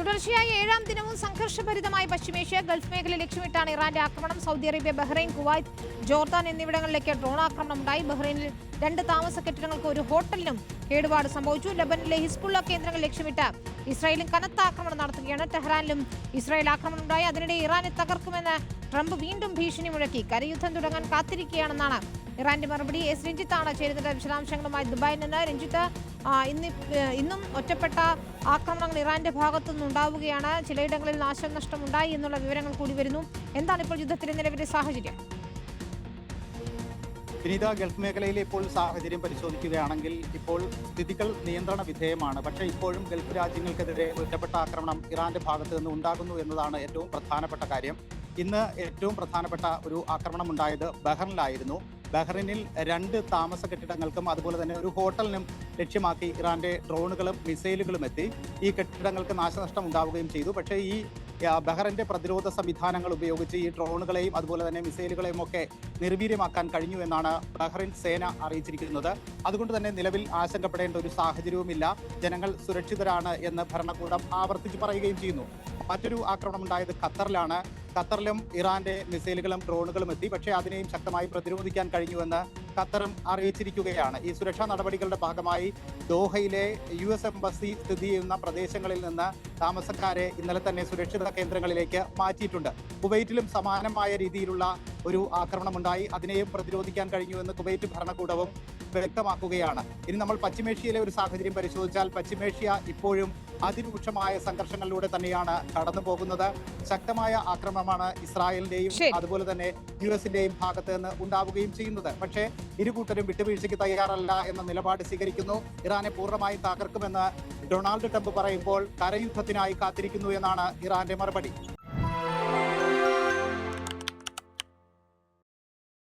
തുടർച്ചയായ ഏഴാം ദിനവും സംഘർഷഭരിതമായ പശ്ചിമേഷ്യ ഗൾഫ് മേഖല ലക്ഷ്യമിട്ടാണ് ഇറാന്റെ ആക്രമണം. Saudi Arabia, Bahrain, Kuwait, Jordan എന്നിവിടങ്ങളിലേക്ക് ഡ്രോൺ ആക്രമണം ഉണ്ടായി. ബഹ്റൈനിൽ 2 താമസ കെട്ടിടങ്ങൾക്ക് ഒരു ഹോട്ടലിനും കേടുപാട് സംഭവിച്ചു. ലബനനിലെ ഹിസ്ബുള്ള കേന്ദ്രങ്ങൾ ലക്ഷ്യമിട്ട് ഇസ്രായേലും കനത്ത ആക്രമണം നടത്തുകയാണ്. ടെഹ്റാനിലും ഇസ്രായേൽ ആക്രമണം ഉണ്ടായി. അതിനിടെ ഇറാനെ തകർക്കുമെന്ന് ട്രംപ് വീണ്ടും ഭീഷണി മുഴക്കി. കരയുദ്ധം തുടങ്ങാൻ കാത്തിരിക്കുകയാണെന്നാണ് ഇറാന്റെ മറുപടി. എസ് രഞ്ജിത്താണ് ചേരുന്നത് വിശദാംശങ്ങളുമായി ദുബായിൽ നിന്ന്. രഞ്ജിത്ത്, ഇന്നും ഒറ്റപ്പെട്ട ആക്രമണങ്ങൾ ഇറാന്റെ ഭാഗത്തുനിന്ന് ഉണ്ടാവുകയാണ്. ചിലയിടങ്ങളിൽ നാശനഷ്ടം ഉണ്ടായി എന്നുള്ള വിവരങ്ങൾ കൂടി വരുന്നു. എന്താണ് ഇപ്പോൾ യുദ്ധത്തിലെ നിലവിലെ സാഹചര്യം? വിനീത, ഗൾഫ് മേഖലയിലെ ഇപ്പോൾ സാഹചര്യം പരിശോധിക്കുകയാണെങ്കിൽ ഇപ്പോൾ സ്ഥിതികൾ നിയന്ത്രണ വിധേയമാണ്. പക്ഷേ ഇപ്പോഴും ഗൾഫ് രാജ്യങ്ങൾക്കെതിരെ ഒറ്റപ്പെട്ട ആക്രമണം ഇറാന്റെ ഭാഗത്ത് നിന്ന് ഉണ്ടാകുന്നു എന്നതാണ് ഏറ്റവും പ്രധാനപ്പെട്ട കാര്യം. ഇന്ന് ഏറ്റവും പ്രധാനപ്പെട്ട ഒരു ആക്രമണം ഉണ്ടായത് ബഹ്റിനിലായിരുന്നു. ബഹ്റിനിൽ 2 താമസ കെട്ടിടങ്ങൾക്കും അതുപോലെ തന്നെ ഒരു ഹോട്ടലിനും ലക്ഷ്യമാക്കി ഇറാന്റെ ഡ്രോണുകളും മിസൈലുകളും എത്തി. ഈ കെട്ടിടങ്ങൾക്ക് നാശനഷ്ടം ഉണ്ടാവുകയും ചെയ്തു. പക്ഷേ ഈ ബഹ്റിന്റെ പ്രതിരോധ സംവിധാനങ്ങൾ ഉപയോഗിച്ച് ഈ ഡ്രോണുകളെയും അതുപോലെ തന്നെ മിസൈലുകളെയും ഒക്കെ നിർവീര്യമാക്കാൻ കഴിഞ്ഞു എന്നാണ് ബഹ്റിൻ സേന അറിയിച്ചിരിക്കുന്നത്. അതുകൊണ്ട് തന്നെ നിലവിൽ ആശങ്കപ്പെടേണ്ട ഒരു സാഹചര്യവുമില്ല. ജനങ്ങൾ സുരക്ഷിതരാണ് എന്ന് ഭരണകൂടം ആവർത്തിച്ച് പറയുകയും ചെയ്യുന്നു. മറ്റൊരു ആക്രമണം ഉണ്ടായത് ഖത്തറിലാണ്. ഖത്തറിലും ഇറാന്റെ മിസൈലുകളും ഡ്രോണുകളും എത്തി. പക്ഷേ അതിനെയും ശക്തമായി പ്രതിരോധിക്കാൻ കഴിഞ്ഞുവെന്ന് ഖത്തറും അറിയിച്ചിരിക്കുകയാണ്. ഈ സുരക്ഷാ നടപടികളുടെ ഭാഗമായി ദോഹയിലെ US എംബസി സ്ഥിതി ചെയ്യുന്ന പ്രദേശങ്ങളിൽ നിന്ന് താമസക്കാരെ ഇന്നലെ തന്നെ സുരക്ഷിത കേന്ദ്രങ്ങളിലേക്ക് മാറ്റിയിട്ടുണ്ട്. കുവൈറ്റിലും സമാനമായ രീതിയിലുള്ള ഒരു ആക്രമണമുണ്ടായി. അതിനെയും പ്രതിരോധിക്കാൻ കഴിഞ്ഞുവെന്ന് കുവൈറ്റ് ഭരണകൂടവും വ്യക്തമാക്കുകയാണ്. ഇനി നമ്മൾ പശ്ചിമേഷ്യയിലെ ഒരു സാഹചര്യം പരിശോധിച്ചാൽ പശ്ചിമേഷ്യ ഇപ്പോഴും അതിരൂക്ഷമായ സംഘർഷങ്ങളിലൂടെ തന്നെയാണ് കടന്നു പോകുന്നത്. ശക്തമായ ആക്രമണമാണ് ഇസ്രായേലിന്റെയും അതുപോലെ തന്നെ US-ന്റെയും ഭാഗത്ത് നിന്ന് ഉണ്ടാവുകയും ചെയ്യുന്നത്. പക്ഷേ ഇരുകൂട്ടരും വിട്ടുവീഴ്ചയ്ക്ക് തയ്യാറല്ല എന്ന നിലപാട് സ്വീകരിക്കുന്നു. ഇറാനെ പൂർണ്ണമായും തകർക്കുമെന്ന് ഡൊണാൾഡ് ട്രംപ് പറയുമ്പോൾ കരയുദ്ധത്തിനായി കാത്തിരിക്കുന്നു എന്നാണ് ഇറാന്റെ മറുപടി.